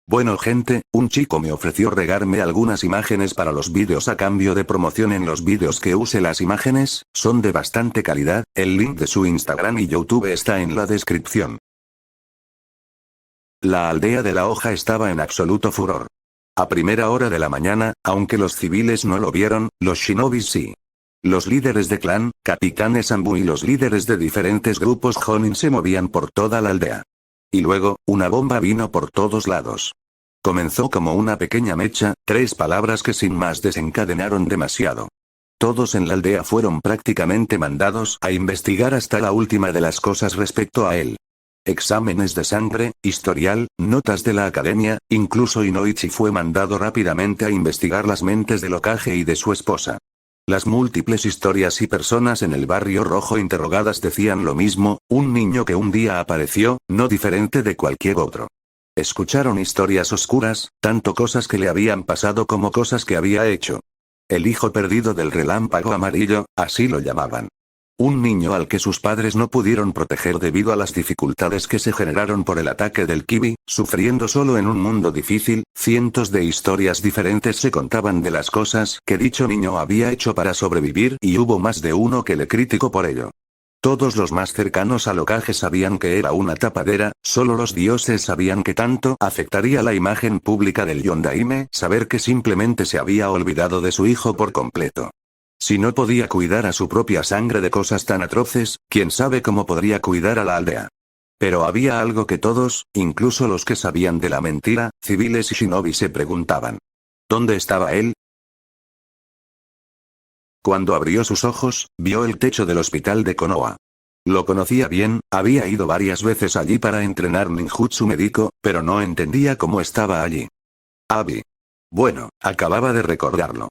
Bueno gente, un chico me ofreció regarme algunas imágenes para los vídeos a cambio de promoción en los vídeos que use. Las imágenes son de bastante calidad, el link de su Instagram y YouTube está en la descripción. La aldea de la hoja estaba en absoluto furor. A primera hora de la mañana, aunque los civiles no lo vieron, los shinobis sí. Los líderes de clan, capitanes Ambu y los líderes de diferentes grupos Jonin se movían por toda la aldea. Y luego, una bomba vino por todos lados. Comenzó como una pequeña mecha, 3 palabras que sin más desencadenaron demasiado. Todos en la aldea fueron prácticamente mandados a investigar hasta la última de las cosas respecto a él. Exámenes de sangre, historial, notas de la academia, incluso Inoichi fue mandado rápidamente a investigar las mentes del Hokage y de su esposa. Las múltiples historias y personas en el barrio rojo interrogadas decían lo mismo, un niño que un día apareció, no diferente de cualquier otro. Escucharon historias oscuras, tanto cosas que le habían pasado como cosas que había hecho. El hijo perdido del relámpago amarillo, así lo llamaban. Un niño al que sus padres no pudieron proteger debido a las dificultades que se generaron por el ataque del Kibi, sufriendo solo en un mundo difícil. Cientos de historias diferentes se contaban de las cosas que dicho niño había hecho para sobrevivir y hubo más de uno que le criticó por ello. Todos los más cercanos al Hokage sabían que era una tapadera, solo los dioses sabían que tanto afectaría la imagen pública del Yondaime saber que simplemente se había olvidado de su hijo por completo. Si no podía cuidar a su propia sangre de cosas tan atroces, quién sabe cómo podría cuidar a la aldea. Pero había algo que todos, incluso los que sabían de la mentira, civiles y shinobi se preguntaban. ¿Dónde estaba él? Cuando abrió sus ojos, vio el techo del hospital de Konoha. Lo conocía bien, había ido varias veces allí para entrenar ninjutsu médico, pero no entendía cómo estaba allí. Abi. Bueno, acababa de recordarlo.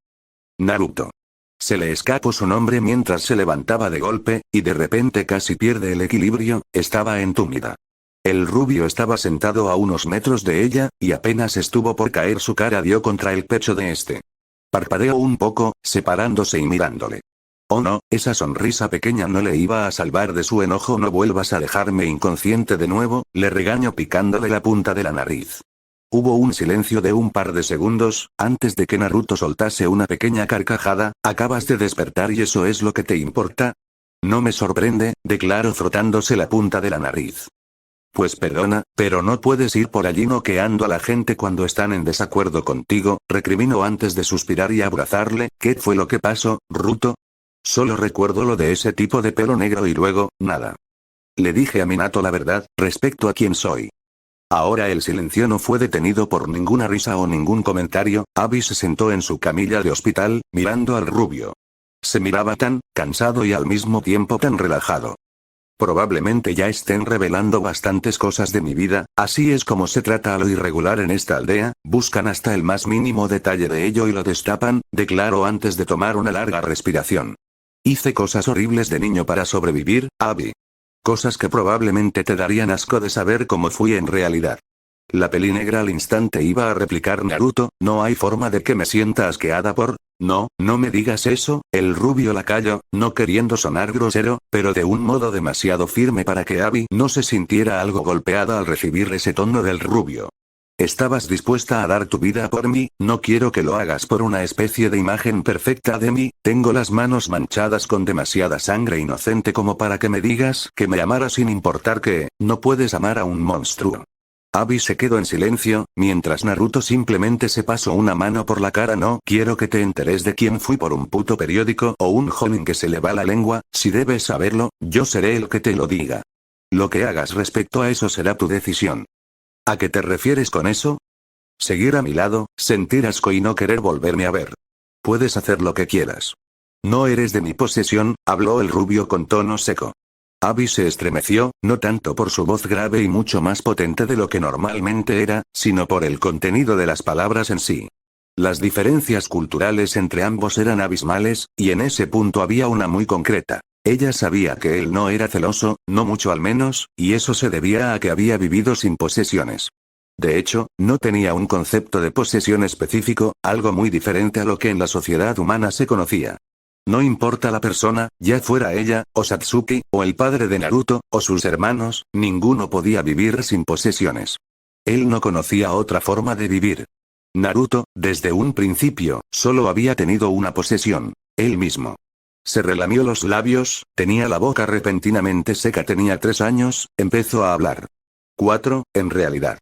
Naruto. Se le escapó su nombre mientras se levantaba de golpe, y de repente casi pierde el equilibrio, estaba entumida. El rubio estaba sentado a unos metros de ella, y apenas estuvo por caer su cara dio contra el pecho de este. Parpadeó un poco, separándose y mirándole. Oh no, esa sonrisa pequeña no le iba a salvar de su enojo. No vuelvas a dejarme inconsciente de nuevo, le regañó picándole la punta de la nariz. Hubo un silencio de un par de segundos, antes de que Naruto soltase una pequeña carcajada. ¿Acabas de despertar y eso es lo que te importa? No me sorprende, declaró frotándose la punta de la nariz. Pues perdona, pero no puedes ir por allí noqueando a la gente cuando están en desacuerdo contigo, recriminó antes de suspirar y abrazarle. ¿Qué fue lo que pasó, Ruto? Solo recuerdo lo de ese tipo de pelo negro y luego, nada. Le dije a Minato la verdad, respecto a quién soy. Ahora el silencio no fue detenido por ninguna risa o ningún comentario. Abi se sentó en su camilla de hospital, mirando al rubio. Se miraba tan cansado y al mismo tiempo tan relajado. Probablemente ya estén revelando bastantes cosas de mi vida, así es como se trata a lo irregular en esta aldea, buscan hasta el más mínimo detalle de ello y lo destapan, declaró antes de tomar una larga respiración. Hice cosas horribles de niño para sobrevivir, Abi. Cosas que probablemente te darían asco de saber cómo fui en realidad. La peli negra al instante iba a replicar Naruto, no hay forma de que me sienta asqueada por... No, no me digas eso, el rubio la calló, no queriendo sonar grosero, pero de un modo demasiado firme para que Abi no se sintiera algo golpeada al recibir ese tono del rubio. Estabas dispuesta a dar tu vida por mí, no quiero que lo hagas por una especie de imagen perfecta de mí, tengo las manos manchadas con demasiada sangre inocente como para que me digas que me amara sin importar que, no puedes amar a un monstruo. Abi se quedó en silencio, mientras Naruto simplemente se pasó una mano por la cara. No quiero que te enteres de quién fui por un puto periódico o un joven que se le va la lengua, si debes saberlo, yo seré el que te lo diga. Lo que hagas respecto a eso será tu decisión. ¿A qué te refieres con eso? Seguir a mi lado, sentir asco y no querer volverme a ver. Puedes hacer lo que quieras. No eres de mi posesión, habló el rubio con tono seco. Abi se estremeció, no tanto por su voz grave y mucho más potente de lo que normalmente era, sino por el contenido de las palabras en sí. Las diferencias culturales entre ambos eran abismales, y en ese punto había una muy concreta. Ella sabía que él no era celoso, no mucho al menos, y eso se debía a que había vivido sin posesiones. De hecho, no tenía un concepto de posesión específico, algo muy diferente a lo que en la sociedad humana se conocía. No importa la persona, ya fuera ella, o Satsuki, o el padre de Naruto, o sus hermanos, ninguno podía vivir sin posesiones. Él no conocía otra forma de vivir. Naruto, desde un principio, solo había tenido una posesión: él mismo. Se relamió los labios, tenía la boca repentinamente seca, tenía 3 años, empezó a hablar. 4, en realidad.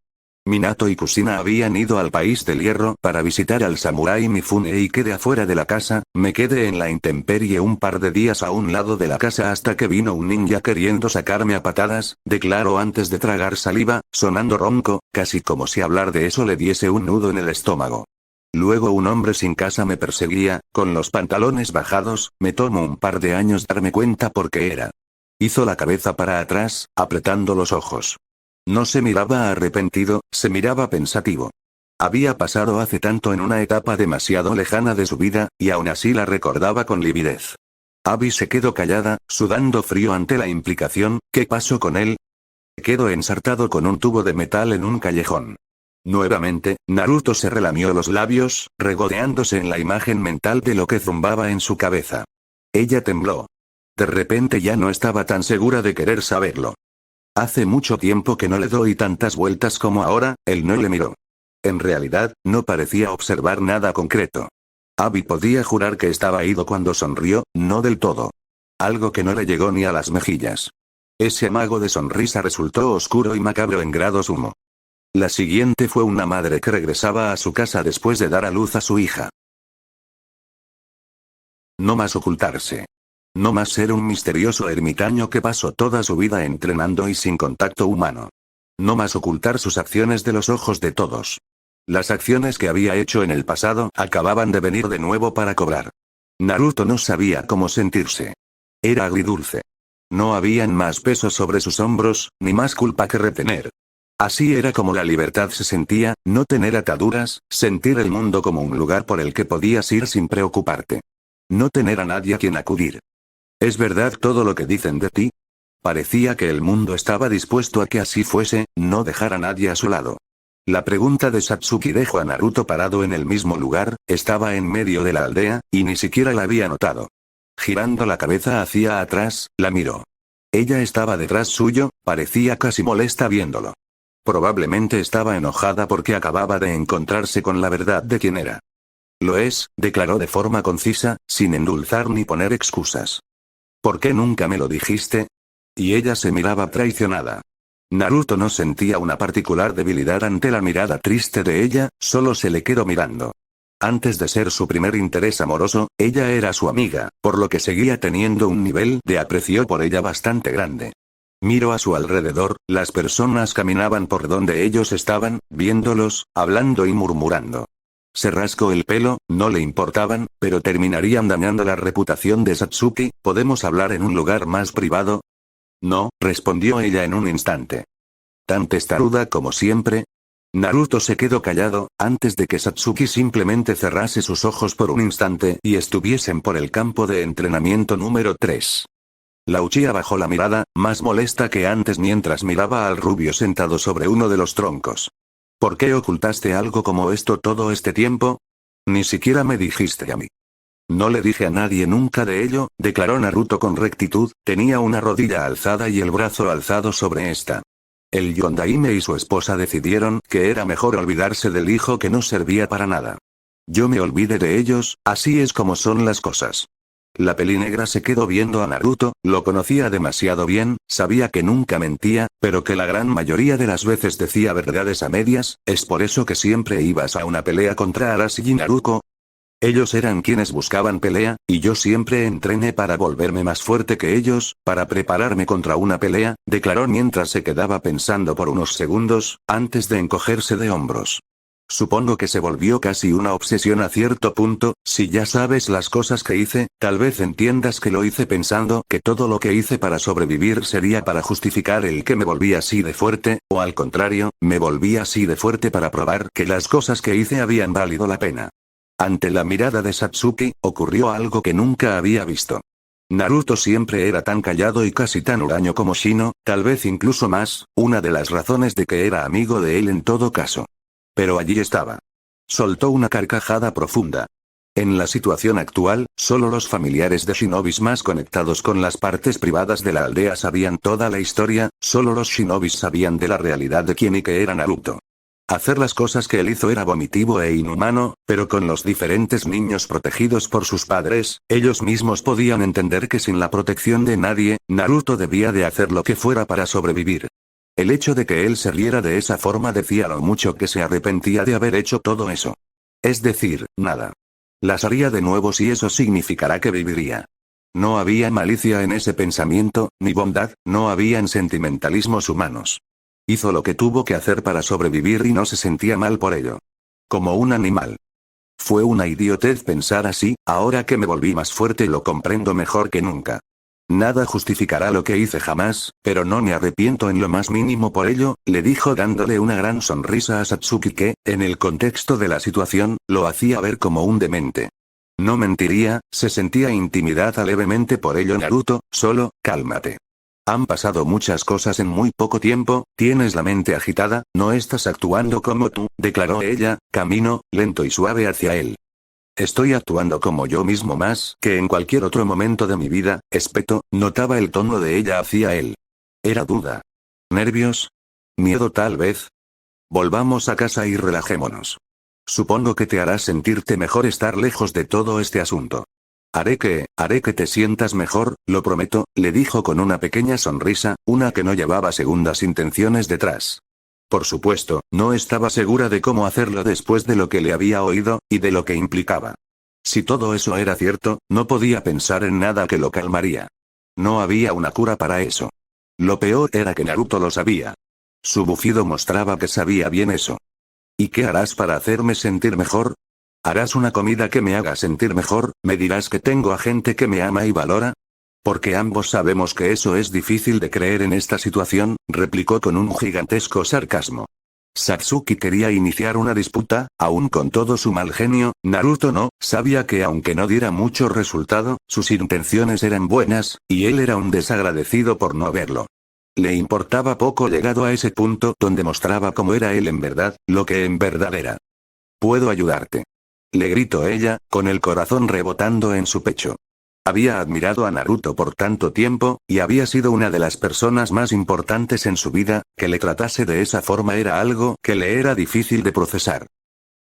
Minato y Kushina habían ido al país del hierro para visitar al samurái Mifune y quedé afuera de la casa, me quedé en la intemperie un par de días a un lado de la casa hasta que vino un ninja queriendo sacarme a patadas, declaró antes de tragar saliva, sonando ronco, casi como si hablar de eso le diese un nudo en el estómago. Luego un hombre sin casa me perseguía, con los pantalones bajados, me tomó un par de años darme cuenta por qué era. Hizo la cabeza para atrás, apretando los ojos. No se miraba arrepentido, se miraba pensativo. Había pasado hace tanto en una etapa demasiado lejana de su vida, y aún así la recordaba con lividez. Abby se quedó callada, sudando frío ante la implicación. ¿Qué pasó con él? Quedó ensartado con un tubo de metal en un callejón. Nuevamente, Naruto se relamió los labios, regodeándose en la imagen mental de lo que zumbaba en su cabeza. Ella tembló. De repente ya no estaba tan segura de querer saberlo. Hace mucho tiempo que no le doy tantas vueltas como ahora. Él no le miró. En realidad, no parecía observar nada concreto. Abby podía jurar que estaba ido cuando sonrió, no del todo. Algo que no le llegó ni a las mejillas. Ese amago de sonrisa resultó oscuro y macabro en grado sumo. La siguiente fue una madre que regresaba a su casa después de dar a luz a su hija. No más ocultarse. No más ser un misterioso ermitaño que pasó toda su vida entrenando y sin contacto humano. No más ocultar sus acciones de los ojos de todos. Las acciones que había hecho en el pasado acababan de venir de nuevo para cobrar. Naruto no sabía cómo sentirse. Era agridulce. No habían más pesos sobre sus hombros, ni más culpa que retener. Así era como la libertad se sentía, no tener ataduras, sentir el mundo como un lugar por el que podías ir sin preocuparte. No tener a nadie a quien acudir. ¿Es verdad todo lo que dicen de ti? Parecía que el mundo estaba dispuesto a que así fuese, no dejar a nadie a su lado. La pregunta de Satsuki dejó a Naruto parado en el mismo lugar, estaba en medio de la aldea, y ni siquiera la había notado. Girando la cabeza hacia atrás, la miró. Ella estaba detrás suyo, parecía casi molesta viéndolo. Probablemente estaba enojada porque acababa de encontrarse con la verdad de quién era. Lo es, declaró de forma concisa, sin endulzar ni poner excusas. ¿Por qué nunca me lo dijiste? Y ella se miraba traicionada. Naruto no sentía una particular debilidad ante la mirada triste de ella, solo se le quedó mirando. Antes de ser su primer interés amoroso, ella era su amiga, por lo que seguía teniendo un nivel de aprecio por ella bastante grande. Miró a su alrededor, las personas caminaban por donde ellos estaban, viéndolos, hablando y murmurando. Se rascó el pelo, no le importaban, pero terminarían dañando la reputación de Satsuki. ¿Podemos hablar en un lugar más privado? No, respondió ella en un instante. Tan testaruda como siempre. Naruto se quedó callado, antes de que Satsuki simplemente cerrase sus ojos por un instante y estuviesen por el campo de entrenamiento número 3. La Uchiha bajó la mirada, más molesta que antes mientras miraba al rubio sentado sobre uno de los troncos. ¿Por qué ocultaste algo como esto todo este tiempo? Ni siquiera me dijiste a mí. No le dije a nadie nunca de ello, declaró Naruto con rectitud, tenía una rodilla alzada y el brazo alzado sobre esta. El Yondaime y su esposa decidieron que era mejor olvidarse del hijo que no servía para nada. Yo me olvidé de ellos, así es como son las cosas. La pelinegra se quedó viendo a Naruto, lo conocía demasiado bien, sabía que nunca mentía, pero que la gran mayoría de las veces decía verdades a medias. ¿Es por eso que siempre ibas a una pelea contra Arashi y Naruto? Ellos eran quienes buscaban pelea, y yo siempre entrené para volverme más fuerte que ellos, para prepararme contra una pelea, declaró mientras se quedaba pensando por unos segundos, antes de encogerse de hombros. Supongo que se volvió casi una obsesión a cierto punto. Si ya sabes las cosas que hice, tal vez entiendas que lo hice pensando que todo lo que hice para sobrevivir sería para justificar el que me volví así de fuerte, o al contrario, me volví así de fuerte para probar que las cosas que hice habían valido la pena. Ante la mirada de Satsuki, ocurrió algo que nunca había visto. Naruto siempre era tan callado y casi tan huraño como Shino, tal vez incluso más, una de las razones de que era amigo de él en todo caso. Pero allí estaba. Soltó una carcajada profunda. En la situación actual, solo los familiares de shinobis más conectados con las partes privadas de la aldea sabían toda la historia, solo los shinobis sabían de la realidad de quién y qué era Naruto. Hacer las cosas que él hizo era vomitivo e inhumano, pero con los diferentes niños protegidos por sus padres, ellos mismos podían entender que sin la protección de nadie, Naruto debía de hacer lo que fuera para sobrevivir. El hecho de que él se riera de esa forma decía lo mucho que se arrepentía de haber hecho todo eso. Es decir, nada. Las haría de nuevo si eso significará que viviría. No había malicia en ese pensamiento, ni bondad, no habían sentimentalismos humanos. Hizo lo que tuvo que hacer para sobrevivir y no se sentía mal por ello. Como un animal. Fue una idiotez pensar así, ahora que me volví más fuerte lo comprendo mejor que nunca. Nada justificará lo que hice jamás, pero no me arrepiento en lo más mínimo por ello, le dijo dándole una gran sonrisa a Satsuki que, en el contexto de la situación, lo hacía ver como un demente. No mentiría, se sentía intimidada levemente por ello Naruto, solo, cálmate. Han pasado muchas cosas en muy poco tiempo, tienes la mente agitada, no estás actuando como tú, declaró ella, camino, lento y suave hacia él. Estoy actuando como yo mismo más que en cualquier otro momento de mi vida, espeto, notaba el tono de ella hacia él. ¿Era duda? ¿Nervios? ¿Miedo tal vez? Volvamos a casa y relajémonos. Supongo que te hará sentirte mejor estar lejos de todo este asunto. Haré que te sientas mejor, lo prometo, le dijo con una pequeña sonrisa, una que no llevaba segundas intenciones detrás. Por supuesto, no estaba segura de cómo hacerlo después de lo que le había oído, y de lo que implicaba. Si todo eso era cierto, no podía pensar en nada que lo calmaría. No había una cura para eso. Lo peor era que Naruto lo sabía. Su bufido mostraba que sabía bien eso. ¿Y qué harás para hacerme sentir mejor? ¿Harás una comida que me haga sentir mejor? ¿Me dirás que tengo a gente que me ama y valora? Porque ambos sabemos que eso es difícil de creer en esta situación, replicó con un gigantesco sarcasmo. Satsuki quería iniciar una disputa, aún con todo su mal genio, Naruto no, sabía que aunque no diera mucho resultado, sus intenciones eran buenas, y él era un desagradecido por no verlo. Le importaba poco llegado a ese punto donde mostraba cómo era él en verdad, lo que en verdad era. Puedo ayudarte. Le gritó ella, con el corazón rebotando en su pecho. Había admirado a Naruto por tanto tiempo, y había sido una de las personas más importantes en su vida, que le tratase de esa forma era algo que le era difícil de procesar.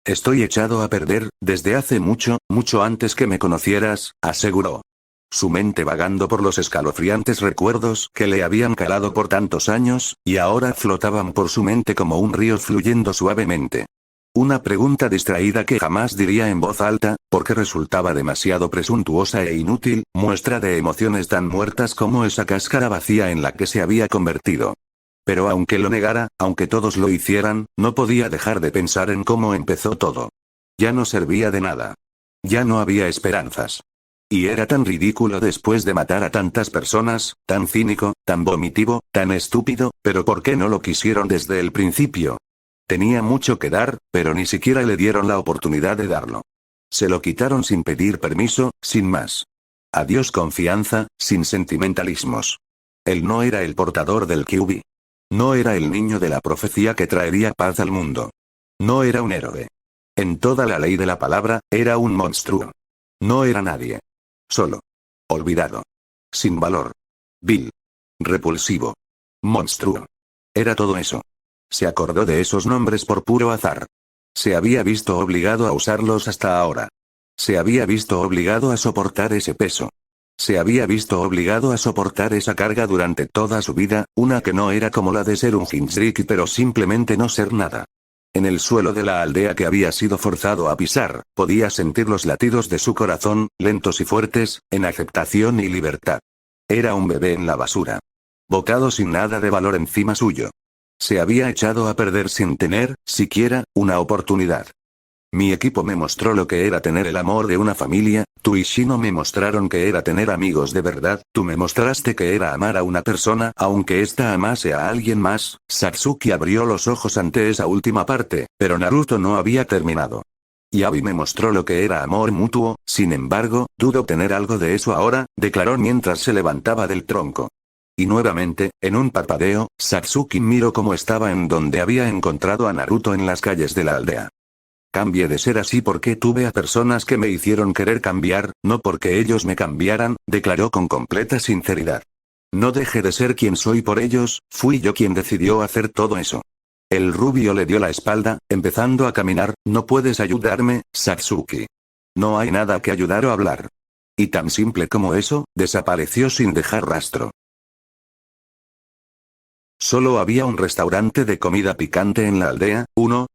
Estoy echado a perder, desde hace mucho, mucho antes que me conocieras, aseguró. Su mente vagando por los escalofriantes recuerdos que le habían calado por tantos años, y ahora flotaban por su mente como un río fluyendo suavemente. Una pregunta distraída que jamás diría en voz alta, porque resultaba demasiado presuntuosa e inútil, muestra de emociones tan muertas como esa cáscara vacía en la que se había convertido. Pero aunque lo negara, aunque todos lo hicieran, no podía dejar de pensar en cómo empezó todo. Ya no servía de nada. Ya no había esperanzas. Y era tan ridículo después de matar a tantas personas, tan cínico, tan vomitivo, tan estúpido, pero ¿por qué no lo quisieron desde el principio? Tenía mucho que dar, pero ni siquiera le dieron la oportunidad de darlo. Se lo quitaron sin pedir permiso, sin más. Adiós confianza, sin sentimentalismos. Él no era el portador del Kyuubi. No era el niño de la profecía que traería paz al mundo. No era un héroe. En toda la ley de la palabra, era un monstruo. No era nadie. Solo. Olvidado. Sin valor. Vil. Repulsivo. Monstruo. Era todo eso. Se acordó de esos nombres por puro azar. Se había visto obligado a usarlos hasta ahora. Se había visto obligado a soportar ese peso. Se había visto obligado a soportar esa carga durante toda su vida, una que no era como la de ser un Jinchuriki pero simplemente no ser nada. En el suelo de la aldea que había sido forzado a pisar, podía sentir los latidos de su corazón, lentos y fuertes, en aceptación y libertad. Era un bebé en la basura. Bocado sin nada de valor encima suyo. Se había echado a perder sin tener, siquiera, una oportunidad. Mi equipo me mostró lo que era tener el amor de una familia, tú y Shino me mostraron que era tener amigos de verdad, tú me mostraste que era amar a una persona aunque ésta amase a alguien más. Satsuki abrió los ojos ante esa última parte, pero Naruto no había terminado. Yaoi me mostró lo que era amor mutuo, sin embargo, dudo tener algo de eso ahora, declaró mientras se levantaba del tronco. Y nuevamente, en un parpadeo, Satsuki miró cómo estaba en donde había encontrado a Naruto en las calles de la aldea. Cambié de ser así porque tuve a personas que me hicieron querer cambiar, no porque ellos me cambiaran, declaró con completa sinceridad. No dejé de ser quien soy por ellos, fui yo quien decidió hacer todo eso. El rubio le dio la espalda, empezando a caminar. No puedes ayudarme, Satsuki. No hay nada que ayudar o hablar. Y tan simple como eso, desapareció sin dejar rastro. Solo había un restaurante de comida picante en la aldea,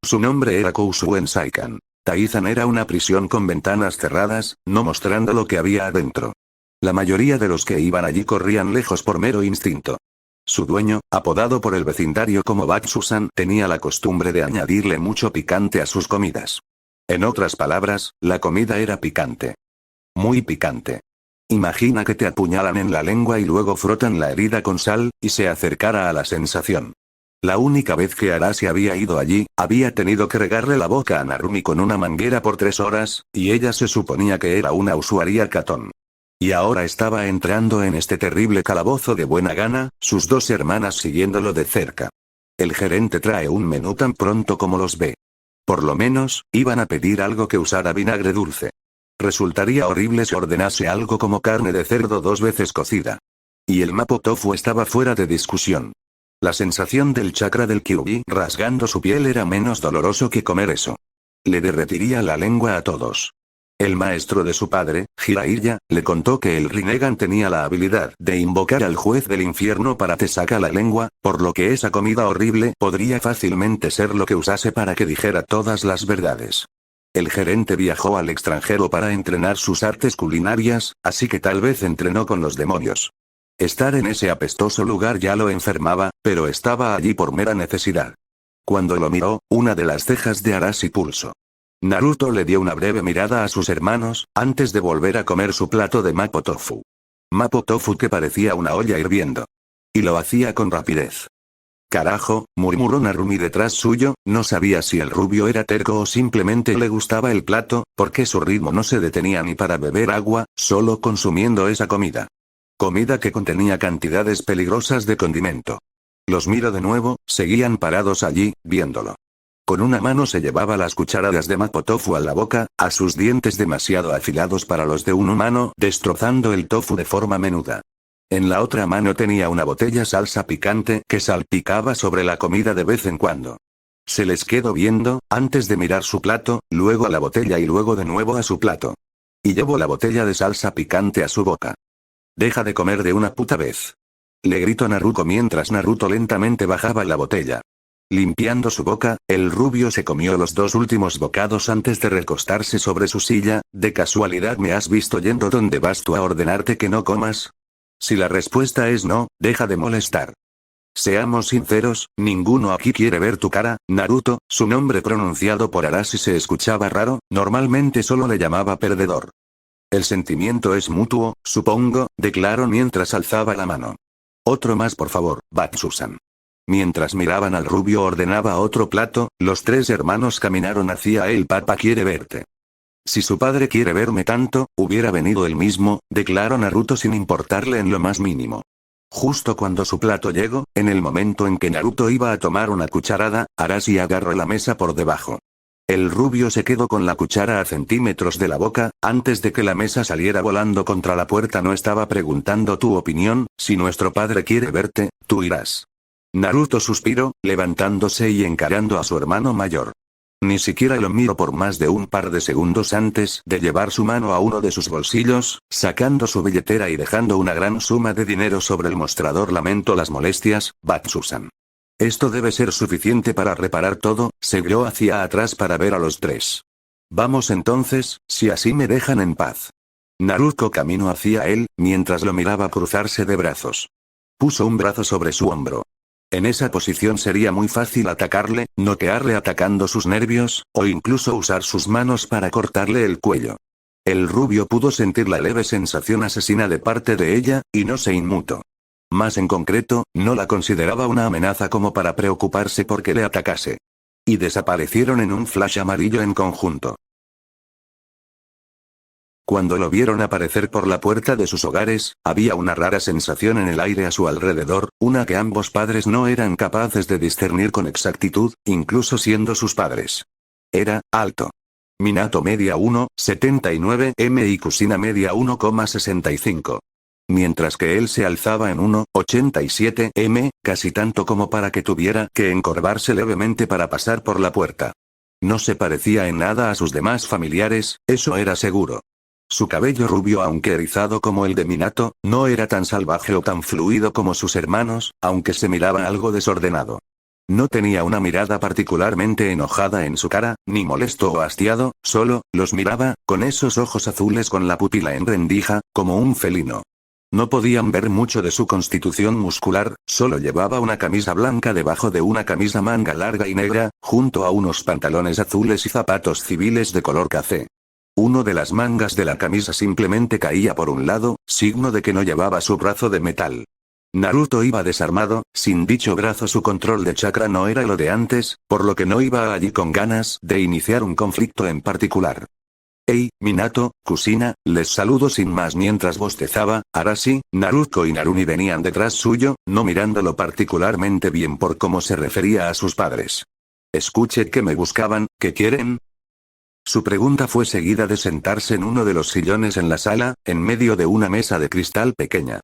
su nombre era Kousuen Saikan. Taizan era una prisión con ventanas cerradas, no mostrando lo que había adentro. La mayoría de los que iban allí corrían lejos por mero instinto. Su dueño, apodado por el vecindario como Batsusan, tenía la costumbre de añadirle mucho picante a sus comidas. En otras palabras, la comida era picante. Muy picante. Imagina que te apuñalan en la lengua y luego frotan la herida con sal, y se acercara a la sensación. La única vez que Arashi había ido allí, había tenido que regarle la boca a Narumi con una manguera por 3 horas, y ella se suponía que era una usuaria catón. Y ahora estaba entrando en este terrible calabozo de buena gana, sus 2 hermanas siguiéndolo de cerca. El gerente trae un menú tan pronto como los ve. Por lo menos, iban a pedir algo que usara vinagre dulce. Resultaría horrible si ordenase algo como carne de cerdo 2 veces cocida. Y el mapo tofu estaba fuera de discusión. La sensación del chakra del kyuubi rasgando su piel era menos doloroso que comer eso. Le derretiría la lengua a todos. El maestro de su padre, Jiraiya, le contó que el Rinnegan tenía la habilidad de invocar al juez del infierno para te saca la lengua, por lo que esa comida horrible podría fácilmente ser lo que usase para que dijera todas las verdades. El gerente viajó al extranjero para entrenar sus artes culinarias, así que tal vez entrenó con los demonios. Estar en ese apestoso lugar ya lo enfermaba, pero estaba allí por mera necesidad. Cuando lo miró, una de las cejas de Arashi pulsó. Naruto le dio una breve mirada a sus hermanos, antes de volver a comer su plato de mapo tofu. Mapo tofu que parecía una olla hirviendo. Y lo hacía con rapidez. Carajo, murmuró Narumi detrás suyo, no sabía si el rubio era terco o simplemente le gustaba el plato, porque su ritmo no se detenía ni para beber agua, solo consumiendo esa comida. Comida que contenía cantidades peligrosas de condimento. Los miró de nuevo, seguían parados allí, viéndolo. Con una mano se llevaba las cucharadas de mapo tofu a la boca, a sus dientes demasiado afilados para los de un humano, destrozando el tofu de forma menuda. En la otra mano tenía una botella salsa picante que salpicaba sobre la comida de vez en cuando. Se les quedó viendo, antes de mirar su plato, luego a la botella y luego de nuevo a su plato. Y llevó la botella de salsa picante a su boca. «Deja de comer de una puta vez», le gritó Naruto mientras Naruto lentamente bajaba la botella. Limpiando su boca, el rubio se comió los 2 últimos bocados antes de recostarse sobre su silla. ¿De casualidad me has visto yendo donde vas tú a ordenarte que no comas? Si la respuesta es no, deja de molestar. Seamos sinceros, ninguno aquí quiere ver tu cara, Naruto. Su nombre pronunciado por Arashi se escuchaba raro, normalmente solo le llamaba perdedor. El sentimiento es mutuo, supongo, declaró mientras alzaba la mano. Otro más por favor, Batsusan. Mientras miraban al rubio ordenaba otro plato, los 3 hermanos caminaron hacia él. Papá quiere verte. Si su padre quiere verme tanto, hubiera venido él mismo, declaró Naruto sin importarle en lo más mínimo. Justo cuando su plato llegó, en el momento en que Naruto iba a tomar una cucharada, Arashi agarró la mesa por debajo. El rubio se quedó con la cuchara a centímetros de la boca, antes de que la mesa saliera volando contra la puerta. No estaba preguntando tu opinión, si nuestro padre quiere verte, tú irás. Naruto suspiró, levantándose y encarando a su hermano mayor. Ni siquiera lo miró por más de un par de segundos antes de llevar su mano a uno de sus bolsillos, sacando su billetera y dejando una gran suma de dinero sobre el mostrador. Lamento las molestias, Batsusan. Esto debe ser suficiente para reparar todo. Se giró hacia atrás para ver a los 3. Vamos entonces, si así me dejan en paz. Naruto caminó hacia él, mientras lo miraba cruzarse de brazos. Puso un brazo sobre su hombro. En esa posición sería muy fácil atacarle, noquearle atacando sus nervios, o incluso usar sus manos para cortarle el cuello. El rubio pudo sentir la leve sensación asesina de parte de ella, y no se inmutó. Más en concreto, no la consideraba una amenaza como para preocuparse porque le atacase. Y desaparecieron en un flash amarillo en conjunto. Cuando lo vieron aparecer por la puerta de sus hogares, había una rara sensación en el aire a su alrededor, una que ambos padres no eran capaces de discernir con exactitud, incluso siendo sus padres. Era alto. Minato media 1,79 m y Kusina media 1,65. mientras que él se alzaba en 1,87 m, casi tanto como para que tuviera que encorvarse levemente para pasar por la puerta. No se parecía en nada a sus demás familiares, eso era seguro. Su cabello rubio, aunque erizado como el de Minato, no era tan salvaje o tan fluido como sus hermanos, aunque se miraba algo desordenado. No tenía una mirada particularmente enojada en su cara, ni molesto o hastiado, solo los miraba, con esos ojos azules con la pupila en rendija, como un felino. No podían ver mucho de su constitución muscular, solo llevaba una camisa blanca debajo de una camisa manga larga y negra, junto a unos pantalones azules y zapatos civiles de color café. Uno de las mangas de la camisa simplemente caía por un lado, signo de que no llevaba su brazo de metal. Naruto iba desarmado, sin dicho brazo su control de chakra no era lo de antes, por lo que no iba allí con ganas de iniciar un conflicto en particular. Hey, Minato, Kusina, les saludo sin más mientras bostezaba. Arashi, Naruto y Narumi venían detrás suyo, no mirándolo particularmente bien por cómo se refería a sus padres. Escuché que me buscaban, ¿qué quieren? Su pregunta fue seguida de sentarse en uno de los sillones en la sala, en medio de una mesa de cristal pequeña.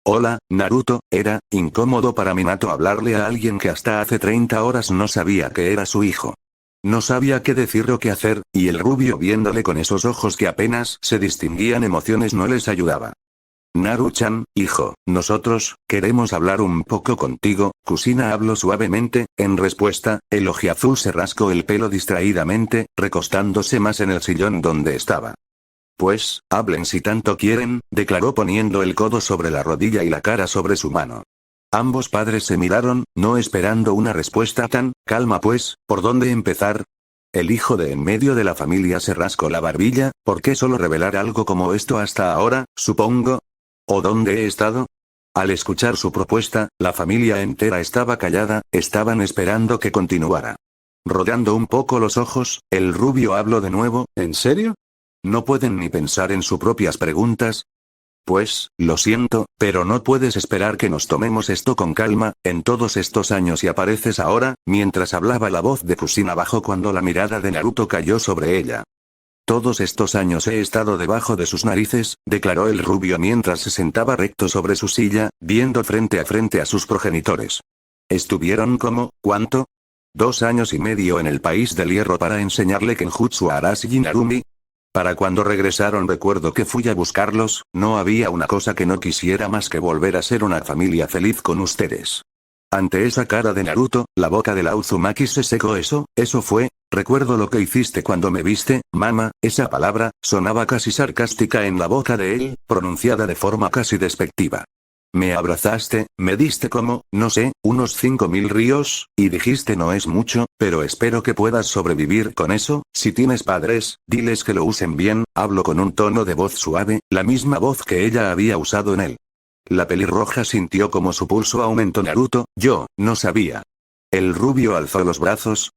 Hola, Naruto, era incómodo para Minato hablarle a alguien que hasta hace 30 horas no sabía que era su hijo. No sabía qué decir o qué hacer, y el rubio viéndole con esos ojos que apenas se distinguían emociones no les ayudaba. Naru-chan, hijo, nosotros, queremos hablar un poco contigo. Kusina habló suavemente, en respuesta, el ojiazul se rascó el pelo distraídamente, recostándose más en el sillón donde estaba. Pues, hablen si tanto quieren, declaró poniendo el codo sobre la rodilla y la cara sobre su mano. Ambos padres se miraron, no esperando una respuesta tan, calma pues, ¿por dónde empezar? El hijo de en medio de la familia se rascó la barbilla, ¿por qué solo revelar algo como esto hasta ahora, supongo? ¿O dónde he estado? Al escuchar su propuesta, la familia entera estaba callada, estaban esperando que continuara. Rodeando un poco los ojos, el rubio habló de nuevo, ¿en serio? ¿No pueden ni pensar en sus propias preguntas? Pues, lo siento, pero no puedes esperar que nos tomemos esto con calma, en todos estos años y apareces ahora, mientras hablaba la voz de Kusina bajó cuando la mirada de Naruto cayó sobre ella. Todos estos años he estado debajo de sus narices, declaró el rubio mientras se sentaba recto sobre su silla, viendo frente a sus progenitores. Estuvieron como, ¿cuánto? 2 años y medio en el país del hierro para enseñarle Kenjutsu a Arashi y Narumi. Para cuando regresaron recuerdo que fui a buscarlos, no había una cosa que no quisiera más que volver a ser una familia feliz con ustedes. Ante esa cara de Naruto, la boca de la Uzumaki se secó. Eso fue, recuerdo lo que hiciste cuando me viste, mamá, esa palabra, sonaba casi sarcástica en la boca de él, pronunciada de forma casi despectiva. Me abrazaste, me diste como, no sé, unos 5000 ríos, y dijiste no es mucho, pero espero que puedas sobrevivir con eso. Si tienes padres, diles que lo usen bien. Habló con un tono de voz suave, la misma voz que ella había usado en él. La pelirroja sintió como su pulso aumentó. Naruto, yo, no sabía. El rubio alzó los brazos,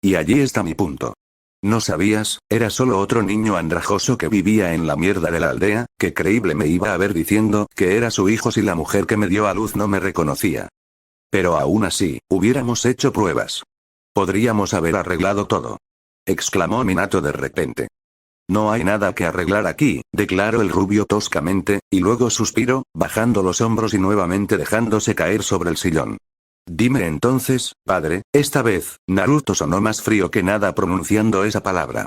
y allí está mi punto. ¿No sabías? Era solo otro niño andrajoso que vivía en la mierda de la aldea, que creíble me iba a ver diciendo que era su hijo si la mujer que me dio a luz no me reconocía. Pero aún así, hubiéramos hecho pruebas. Podríamos haber arreglado todo. Exclamó Minato de repente. No hay nada que arreglar aquí, declaró el rubio toscamente, y luego suspiró, bajando los hombros y nuevamente dejándose caer sobre el sillón. Dime entonces, padre, esta vez, Naruto sonó más frío que nada pronunciando esa palabra.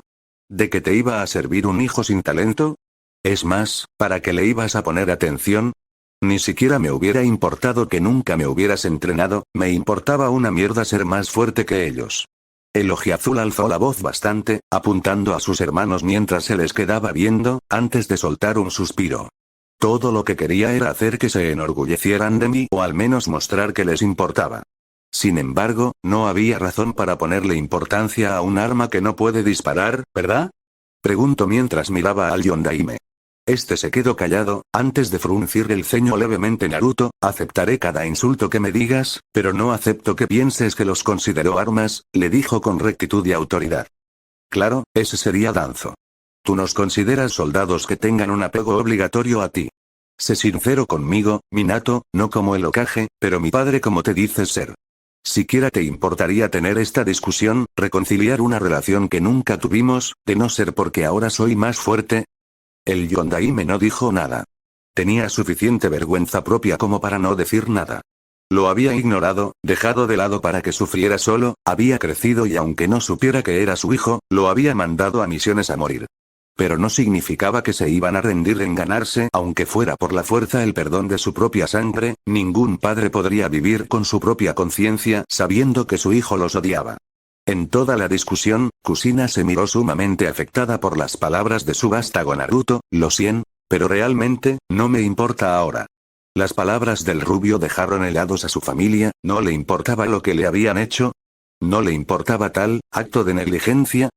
¿De que te iba a servir un hijo sin talento? Es más, ¿para qué le ibas a poner atención? Ni siquiera me hubiera importado que nunca me hubieras entrenado, me importaba una mierda ser más fuerte que ellos. El ojiazul alzó la voz bastante, apuntando a sus hermanos mientras se les quedaba viendo, antes de soltar un suspiro. Todo lo que quería era hacer que se enorgullecieran de mí o al menos mostrar que les importaba. Sin embargo, no había razón para ponerle importancia a un arma que no puede disparar, ¿verdad? Preguntó mientras miraba al Yondaime. Este se quedó callado, antes de fruncir el ceño levemente. Naruto, aceptaré cada insulto que me digas, pero no acepto que pienses que los considero armas, le dijo con rectitud y autoridad. Claro, ese sería Danzo. Tú nos consideras soldados que tengan un apego obligatorio a ti. Sé sincero conmigo, Minato, no como el Hokage, pero mi padre como te dices ser. Siquiera te importaría tener esta discusión, reconciliar una relación que nunca tuvimos, de no ser porque ahora soy más fuerte. El Yondaime no dijo nada. Tenía suficiente vergüenza propia como para no decir nada. Lo había ignorado, dejado de lado para que sufriera solo, había crecido y aunque no supiera que era su hijo, lo había mandado a misiones a morir. Pero no significaba que se iban a rendir en ganarse, aunque fuera por la fuerza el perdón de su propia sangre, ningún padre podría vivir con su propia conciencia sabiendo que su hijo los odiaba. En toda la discusión, Kusina se miró sumamente afectada por las palabras de su vástago Naruto, lo siento, pero realmente, no me importa ahora. Las palabras del rubio dejaron helados a su familia, ¿no le importaba lo que le habían hecho? ¿No le importaba tal acto de negligencia?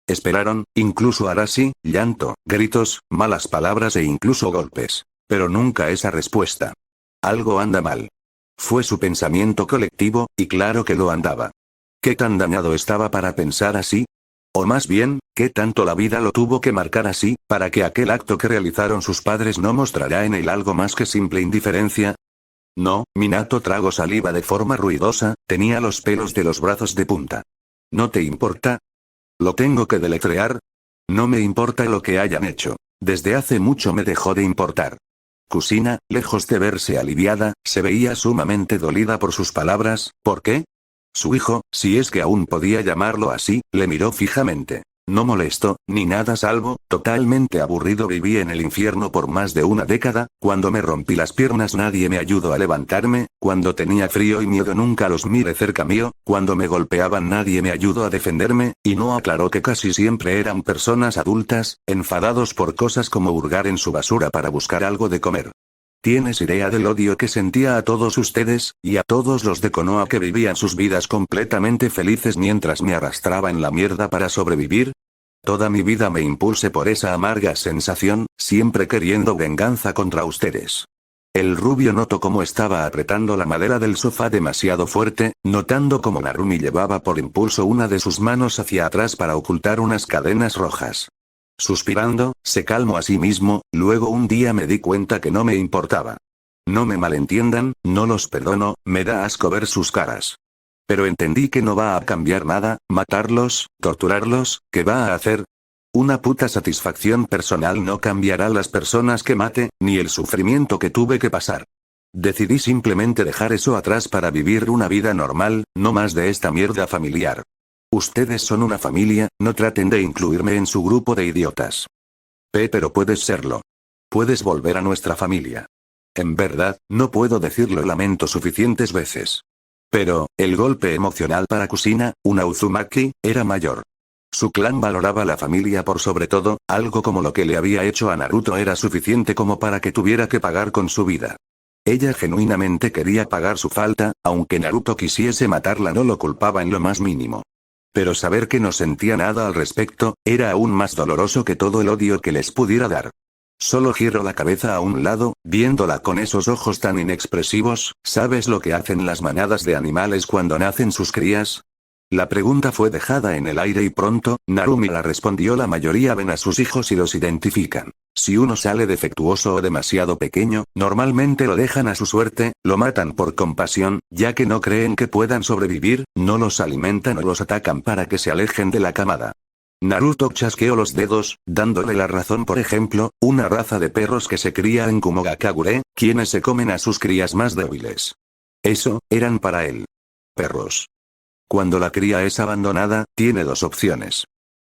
Esperaron, incluso Arashi, llanto, gritos, malas palabras e incluso golpes. Pero nunca esa respuesta. Algo anda mal. Fue su pensamiento colectivo, y claro que lo andaba. ¿Qué tan dañado estaba para pensar así? O más bien, ¿qué tanto la vida lo tuvo que marcar así, para que aquel acto que realizaron sus padres no mostrará en él algo más que simple indiferencia? No, Minato tragó saliva de forma ruidosa, tenía los pelos de los brazos de punta. ¿No te importa? ¿Lo tengo que deletrear? No me importa lo que hayan hecho. Desde hace mucho me dejó de importar. Kusina, lejos de verse aliviada, se veía sumamente dolida por sus palabras. ¿Por qué? Su hijo, si es que aún podía llamarlo así, le miró fijamente. No molesto, ni nada salvo, totalmente aburrido viví en el infierno por más de una década, cuando me rompí las piernas nadie me ayudó a levantarme, cuando tenía frío y miedo nunca los miré cerca mío, cuando me golpeaban nadie me ayudó a defenderme, y no aclaró que casi siempre eran personas adultas, enfadados por cosas como hurgar en su basura para buscar algo de comer. ¿Tienes idea del odio que sentía a todos ustedes, y a todos los de Konoha que vivían sus vidas completamente felices mientras me arrastraba en la mierda para sobrevivir? Toda mi vida me impulsé por esa amarga sensación, siempre queriendo venganza contra ustedes. El rubio notó cómo estaba apretando la madera del sofá demasiado fuerte, notando cómo Narumi llevaba por impulso una de sus manos hacia atrás para ocultar unas cadenas rojas. Suspirando, se calmó a sí mismo, luego un día me di cuenta que no me importaba. No me malentiendan, no los perdono, me da asco ver sus caras. Pero entendí que no va a cambiar nada, matarlos, torturarlos, ¿qué va a hacer? Una puta satisfacción personal no cambiará las personas que mate, ni el sufrimiento que tuve que pasar. Decidí simplemente dejar eso atrás para vivir una vida normal, no más de esta mierda familiar. Ustedes son una familia, no traten de incluirme en su grupo de idiotas. Pero puedes serlo. Puedes volver a nuestra familia. En verdad, no puedo decirlo lamento suficientes veces. Pero, el golpe emocional para Kusina, una Uzumaki, era mayor. Su clan valoraba la familia por sobre todo, algo como lo que le había hecho a Naruto era suficiente como para que tuviera que pagar con su vida. Ella genuinamente quería pagar su falta, aunque Naruto quisiese matarla no lo culpaba en lo más mínimo. Pero saber que no sentía nada al respecto, era aún más doloroso que todo el odio que les pudiera dar. Solo giró la cabeza a un lado, viéndola con esos ojos tan inexpresivos. ¿Sabes lo que hacen las manadas de animales cuando nacen sus crías? La pregunta fue dejada en el aire y pronto, Narumi la respondió. La mayoría ven a sus hijos y los identifican. Si uno sale defectuoso o demasiado pequeño, normalmente lo dejan a su suerte, lo matan por compasión, ya que no creen que puedan sobrevivir, no los alimentan o los atacan para que se alejen de la camada. Naruto chasqueó los dedos, dándole la razón. Por ejemplo, una raza de perros que se cría en Kumogakagure, quienes se comen a sus crías más débiles. Eso, eran para él. Perros. Cuando la cría es abandonada, tiene dos opciones.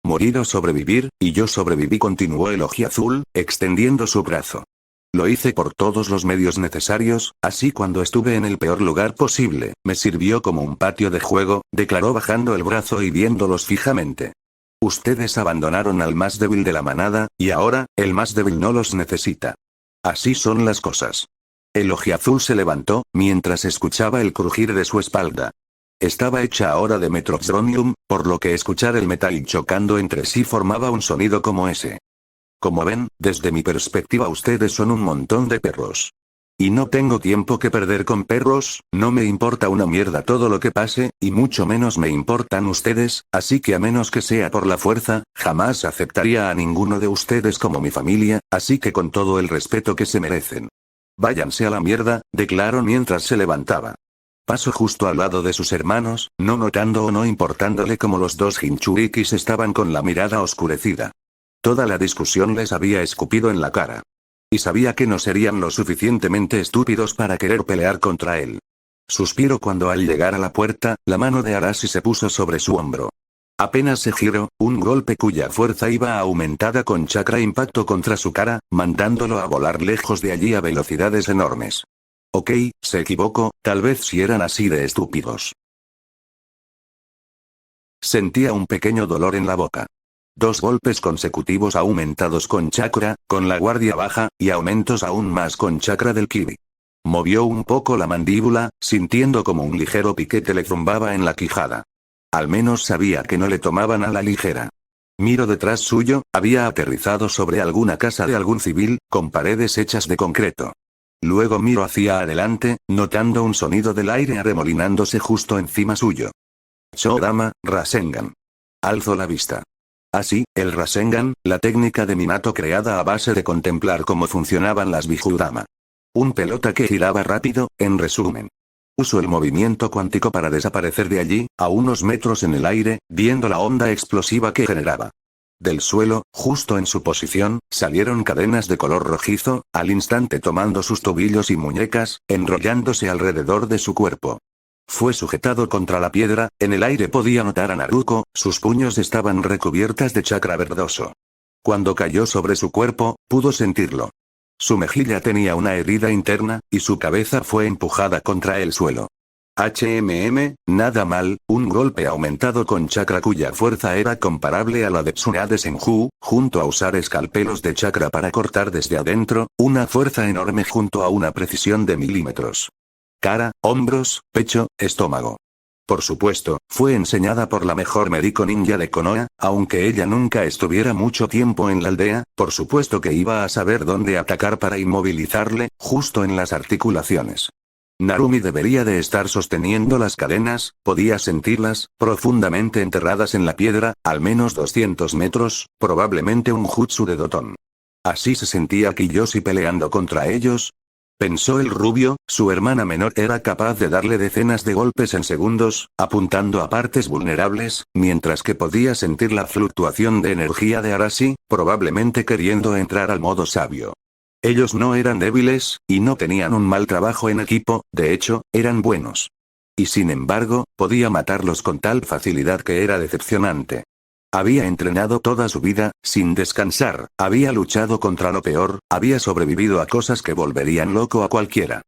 Morir o sobrevivir, y yo sobreviví, continuó el ojiazul, extendiendo su brazo. Lo hice por todos los medios necesarios, así cuando estuve en el peor lugar posible, me sirvió como un patio de juego, declaró bajando el brazo y viéndolos fijamente. Ustedes abandonaron al más débil de la manada, y ahora, el más débil no los necesita. Así son las cosas. El ojiazul se levantó, mientras escuchaba el crujir de su espalda. Estaba hecha ahora de metrozonium, por lo que escuchar el metal chocando entre sí formaba un sonido como ese. Como ven, desde mi perspectiva ustedes son un montón de perros. Y no tengo tiempo que perder con perros, no me importa una mierda todo lo que pase, y mucho menos me importan ustedes, así que a menos que sea por la fuerza, jamás aceptaría a ninguno de ustedes como mi familia, así que con todo el respeto que se merecen. Váyanse a la mierda, declaró mientras se levantaba. Pasó justo al lado de sus hermanos, no notando o no importándole cómo los dos Jinchurikis estaban con la mirada oscurecida. Toda la discusión les había escupido en la cara. Y sabía que no serían lo suficientemente estúpidos para querer pelear contra él. Suspiró cuando al llegar a la puerta, la mano de Arashi se puso sobre su hombro. Apenas se giró, un golpe cuya fuerza iba aumentada con chakra impactó contra su cara, mandándolo a volar lejos de allí a velocidades enormes. Ok, se equivocó, tal vez si eran así de estúpidos. Sentía un pequeño dolor en la boca. 2 golpes consecutivos aumentados con chakra, con la guardia baja, y aumentos aún más con chakra del kiwi. Movió un poco la mandíbula, sintiendo como un ligero piquete le zumbaba en la quijada. Al menos sabía que no le tomaban a la ligera. Miró detrás suyo, había aterrizado sobre alguna casa de algún civil, con paredes hechas de concreto. Luego miró hacia adelante, notando un sonido del aire arremolinándose justo encima suyo. Chodama, Rasengan. Alzó la vista. Así, el Rasengan, la técnica de Minato creada a base de contemplar cómo funcionaban las Bijudama. Un pelota que giraba rápido, en resumen. Usó el movimiento cuántico para desaparecer de allí, a unos metros en el aire, viendo la onda explosiva que generaba. Del suelo, justo en su posición, salieron cadenas de color rojizo, al instante tomando sus tobillos y muñecas, enrollándose alrededor de su cuerpo. Fue sujetado contra la piedra, en el aire podía notar a Naruto, sus puños estaban recubiertas de chakra verdoso. Cuando cayó sobre su cuerpo, pudo sentirlo. Su mejilla tenía una herida interna, y su cabeza fue empujada contra el suelo. Nada mal, un golpe aumentado con chakra cuya fuerza era comparable a la de Tsunade Senju, junto a usar escalpelos de chakra para cortar desde adentro, una fuerza enorme junto a una precisión de milímetros. Cara, hombros, pecho, estómago. Por supuesto, fue enseñada por la mejor médico ninja de Konoha, aunque ella nunca estuviera mucho tiempo en la aldea, por supuesto que iba a saber dónde atacar para inmovilizarle, justo en las articulaciones. Narumi debería de estar sosteniendo las cadenas, podía sentirlas, profundamente enterradas en la piedra, al menos 200 metros, probablemente un jutsu de Doton. ¿Así se sentía Kiyoshi peleando contra ellos? Pensó el rubio, su hermana menor era capaz de darle decenas de golpes en segundos, apuntando a partes vulnerables, mientras que podía sentir la fluctuación de energía de Arashi, probablemente queriendo entrar al modo sabio. Ellos no eran débiles, y no tenían un mal trabajo en equipo, de hecho, eran buenos. Y sin embargo, podía matarlos con tal facilidad que era decepcionante. Había entrenado toda su vida, sin descansar, había luchado contra lo peor, había sobrevivido a cosas que volverían loco a cualquiera.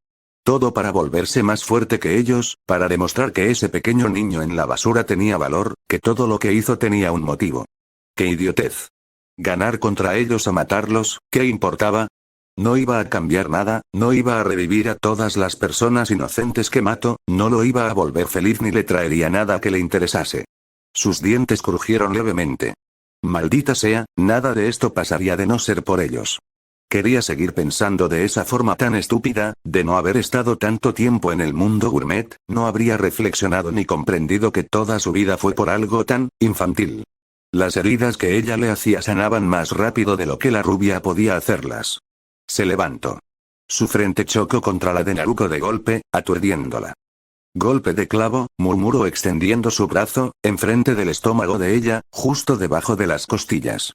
Todo para volverse más fuerte que ellos, para demostrar que ese pequeño niño en la basura tenía valor, que todo lo que hizo tenía un motivo. ¡Qué idiotez! Ganar contra ellos a matarlos, ¿qué importaba? No iba a cambiar nada, no iba a revivir a todas las personas inocentes que mató, no lo iba a volver feliz ni le traería nada que le interesase. Sus dientes crujieron levemente. Maldita sea, nada de esto pasaría de no ser por ellos. Quería seguir pensando de esa forma tan estúpida, de no haber estado tanto tiempo en el mundo gourmet, no habría reflexionado ni comprendido que toda su vida fue por algo tan infantil. Las heridas que ella le hacía sanaban más rápido de lo que la rubia podía hacerlas. Se levantó. Su frente chocó contra la de Naruto de golpe, aturdiéndola. Golpe de clavo, murmuró extendiendo su brazo, enfrente del estómago de ella, justo debajo de las costillas.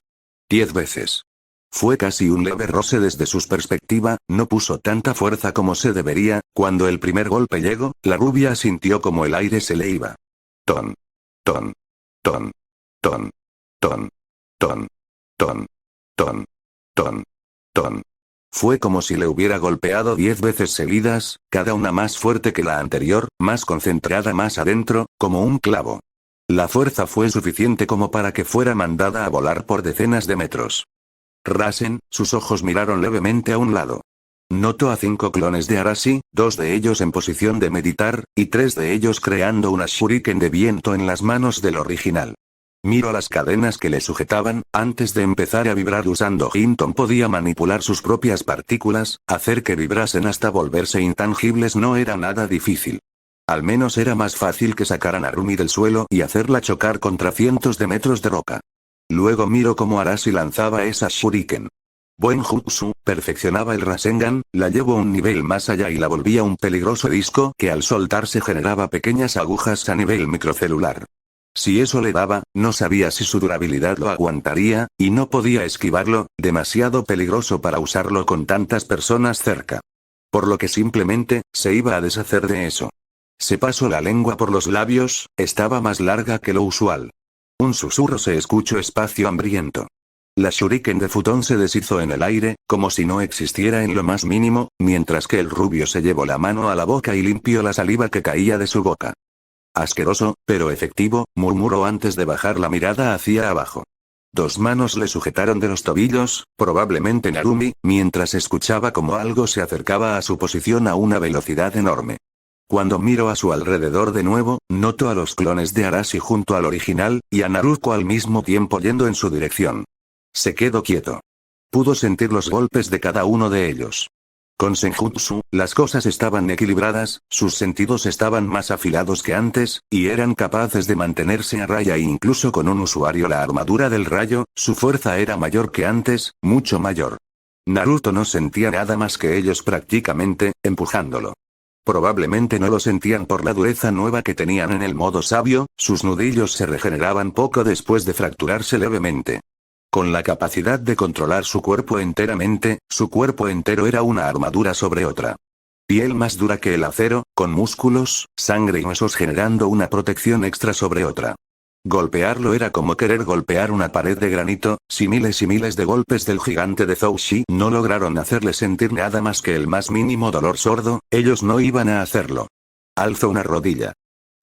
10 veces. Fue casi un leve roce desde su perspectiva, no puso tanta fuerza como se debería, cuando el primer golpe llegó, la rubia sintió como el aire se le iba. Ton. Ton. Ton. Ton. Ton. Ton. Ton. Ton. Ton. Ton. Fue como si le hubiera golpeado 10 veces seguidas, cada una más fuerte que la anterior, más concentrada más adentro, como un clavo. La fuerza fue suficiente como para que fuera mandada a volar por decenas de metros. Rasen, sus ojos miraron levemente a un lado. Notó a 5 clones de Arashi, 2 de ellos en posición de meditar, y 3 de ellos creando una shuriken de viento en las manos del original. Miró las cadenas que le sujetaban, antes de empezar a vibrar usando Hinton podía manipular sus propias partículas, hacer que vibrasen hasta volverse intangibles no era nada difícil. Al menos era más fácil que sacar a Narumi del suelo y hacerla chocar contra cientos de metros de roca. Luego miró cómo Arashi lanzaba esa shuriken. Buen jutsu, perfeccionaba el Rasengan, la llevó un nivel más allá y la volvía un peligroso disco que al soltarse generaba pequeñas agujas a nivel microcelular. Si eso le daba, no sabía si su durabilidad lo aguantaría, y no podía esquivarlo, demasiado peligroso para usarlo con tantas personas cerca. Por lo que simplemente, se iba a deshacer de eso. Se pasó la lengua por los labios, estaba más larga que lo usual. Un susurro se escuchó espacio hambriento. La shuriken de Futón se deshizo en el aire, como si no existiera en lo más mínimo, mientras que el rubio se llevó la mano a la boca y limpió la saliva que caía de su boca. Asqueroso, pero efectivo, murmuró antes de bajar la mirada hacia abajo. Dos manos le sujetaron de los tobillos, probablemente Narumi, mientras escuchaba como algo se acercaba a su posición a una velocidad enorme. Cuando miró a su alrededor de nuevo, notó a los clones de Arashi junto al original, y a Naruto al mismo tiempo yendo en su dirección. Se quedó quieto. Pudo sentir los golpes de cada uno de ellos. Con Senjutsu, las cosas estaban equilibradas, sus sentidos estaban más afilados que antes, y eran capaces de mantenerse a raya e incluso con un usuario la armadura del rayo, su fuerza era mayor que antes, mucho mayor. Naruto no sentía nada más que ellos prácticamente, empujándolo. Probablemente no lo sentían por la dureza nueva que tenían en el modo sabio, sus nudillos se regeneraban poco después de fracturarse levemente. Con la capacidad de controlar su cuerpo enteramente, su cuerpo entero era una armadura sobre otra. Piel más dura que el acero, con músculos, sangre y huesos generando una protección extra sobre otra. Golpearlo era como querer golpear una pared de granito, si miles y miles de golpes del gigante de Zoushi no lograron hacerle sentir nada más que el más mínimo dolor sordo, ellos no iban a hacerlo. Alzó una rodilla.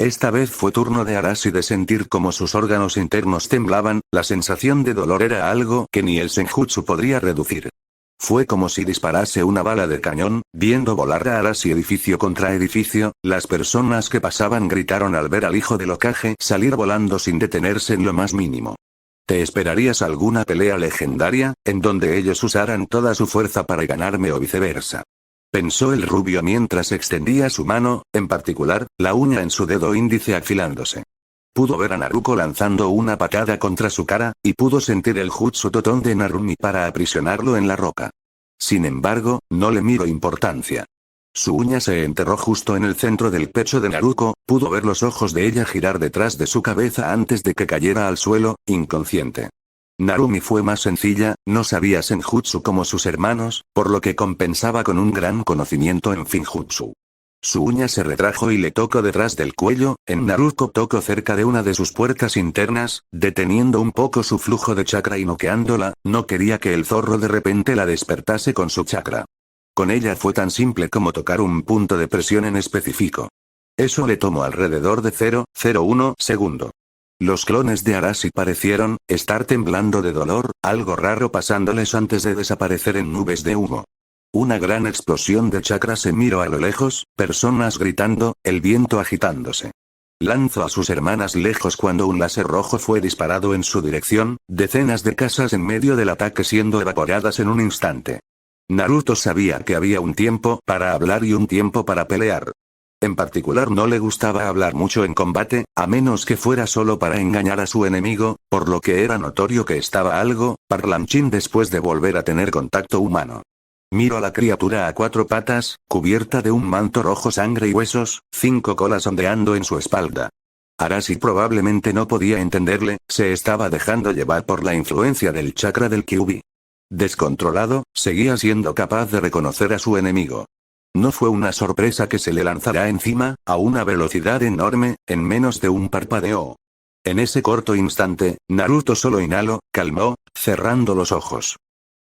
Esta vez fue turno de Arashi de sentir como sus órganos internos temblaban, la sensación de dolor era algo que ni el Senjutsu podría reducir. Fue como si disparase una bala de cañón, viendo volar a Arashi edificio contra edificio, las personas que pasaban gritaron al ver al hijo del Hokage salir volando sin detenerse en lo más mínimo. ¿Te esperarías alguna pelea legendaria, en donde ellos usaran toda su fuerza para ganarme o viceversa? Pensó el rubio mientras extendía su mano, en particular, la uña en su dedo índice afilándose. Pudo ver a Naruto lanzando una patada contra su cara, y pudo sentir el jutsu totón de Narumi para aprisionarlo en la roca. Sin embargo, no le miró importancia. Su uña se enterró justo en el centro del pecho de Naruto, pudo ver los ojos de ella girar detrás de su cabeza antes de que cayera al suelo, inconsciente. Narumi fue más sencilla, no sabía Senjutsu como sus hermanos, por lo que compensaba con un gran conocimiento en Finjutsu. Su uña se retrajo y le tocó detrás del cuello, en Naruto tocó cerca de una de sus puertas internas, deteniendo un poco su flujo de chakra y noqueándola, no quería que el zorro de repente la despertase con su chakra. Con ella fue tan simple como tocar un punto de presión en específico. Eso le tomó alrededor de 0,01 segundo. Los clones de Arashi parecieron estar temblando de dolor, algo raro pasándoles antes de desaparecer en nubes de humo. Una gran explosión de chakra se miró a lo lejos, personas gritando, el viento agitándose. Lanzó a sus hermanas lejos cuando un láser rojo fue disparado en su dirección, decenas de casas en medio del ataque siendo evaporadas en un instante. Naruto sabía que había un tiempo para hablar y un tiempo para pelear. En particular no le gustaba hablar mucho en combate, a menos que fuera solo para engañar a su enemigo, por lo que era notorio que estaba algo parlanchín después de volver a tener contacto humano. Miró a la criatura a cuatro patas, cubierta de un manto rojo sangre y huesos, 5 colas ondeando en su espalda. Arashi probablemente no podía entenderle, se estaba dejando llevar por la influencia del chakra del Kyuubi. Descontrolado, seguía siendo capaz de reconocer a su enemigo. No fue una sorpresa que se le lanzara encima, a una velocidad enorme, en menos de un parpadeo. En ese corto instante, Naruto solo inhaló, calmó, cerrando los ojos.